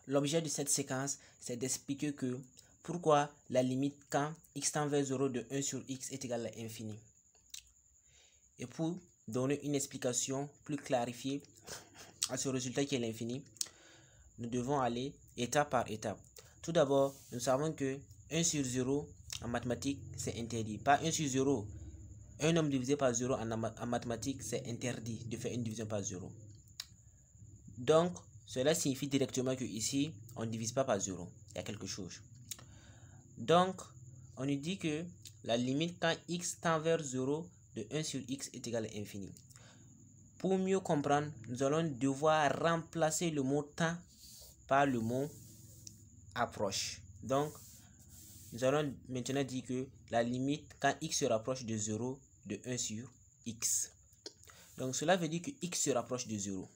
l'objet de cette séquence, c'est d'expliquer que pourquoi la limite quand x tend vers 0 de 1 sur x est égale à l'infini. Et pour donner une explication plus clarifiée à ce résultat qui est l'infini, nous devons aller étape par étape. Tout d'abord, nous savons que 1 sur 0 en mathématiques, c'est interdit. Pas 1 sur 0. Un nombre divisé par 0 en mathématiques, c'est interdit de faire une division par 0. Donc, cela signifie directement que ici, on ne divise pas par 0. Il y a quelque chose. Donc, on nous dit que la limite quand x tend vers 0 de 1 sur x est égale à infini. Pour mieux comprendre, nous allons devoir remplacer le mot temps par le mot approche. Donc, nous allons maintenant dire que la limite quand x se rapproche de 0 de 1 sur x. Donc, cela veut dire que x se rapproche de 0.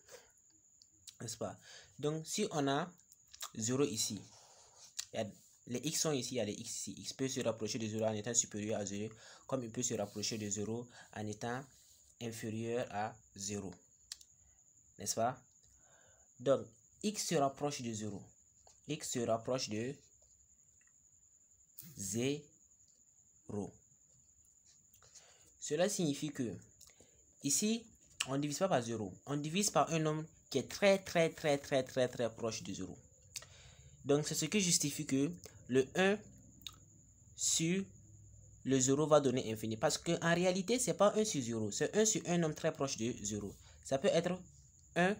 N'est-ce pas? Donc, si on a 0 ici, les x sont ici, il y a les x ici. X peut se rapprocher de 0 en étant supérieur à 0, comme il peut se rapprocher de 0 en étant inférieur à 0. N'est-ce pas? Donc, x se rapproche de 0. X se rapproche de 0. Cela signifie que ici, on ne divise pas par 0. On divise par un nombre qui est très proche de 0. Donc, c'est ce qui justifie que le 1 sur le 0 va donner infini. Parce qu'en réalité, ce n'est pas 1 sur 0. C'est 1 sur un nombre très proche de 0. Ça peut être 1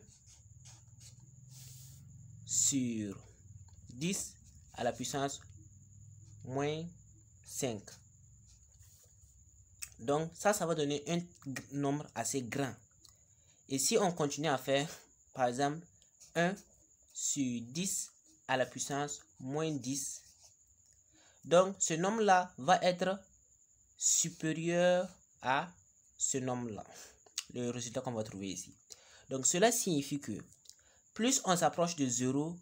sur 10 à la puissance moins 5. Donc, ça va donner un nombre assez grand. Et si on continue à faire, par exemple, 1 sur 10 à la puissance moins 10, donc ce nombre-là va être supérieur à ce nombre-là. Le résultat qu'on va trouver ici. Donc, cela signifie que plus on s'approche de 0,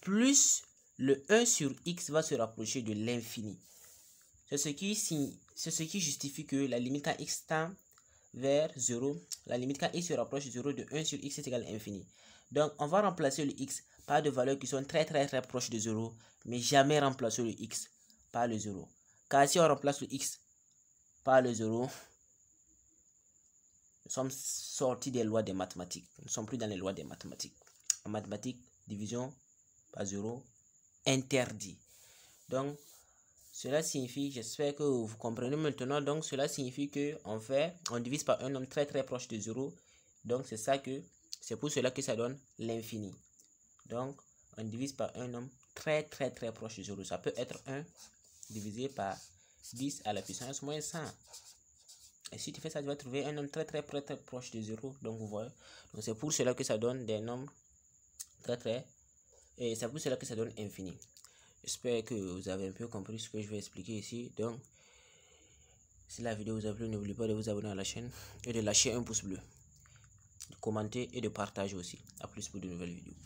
plus le 1 sur x va se rapprocher de l'infini. C'est ce qui justifie que la limite quand x tend vers 0, la limite quand x se rapproche de 0 de 1 sur x est égal à infini. Donc, on va remplacer le x par des valeurs qui sont très proches de 0, mais jamais remplacer le x par le 0. Car si on remplace le x par le 0, nous sommes sortis des lois des mathématiques. Nous ne sommes plus dans les lois des mathématiques. En mathématiques, division par 0, interdit. Donc, cela signifie, j'espère que vous comprenez maintenant, donc cela signifie que on divise par un nombre très proche de 0. Donc, c'est pour cela que ça donne l'infini. Donc, on divise par un nombre très proche de 0. Ça peut être 1 divisé par 10 à la puissance moins 100. Et si tu fais ça, tu vas trouver un nombre très proche de 0. Donc, vous voyez. Donc, c'est pour cela que ça donne des nombres et c'est pour cela que ça donne infini. J'espère que vous avez un peu compris ce que je vais expliquer ici. Donc, si la vidéo vous a plu, n'oubliez pas de vous abonner à la chaîne et de lâcher un pouce bleu, de commenter et de partager aussi. A plus pour de nouvelles vidéos.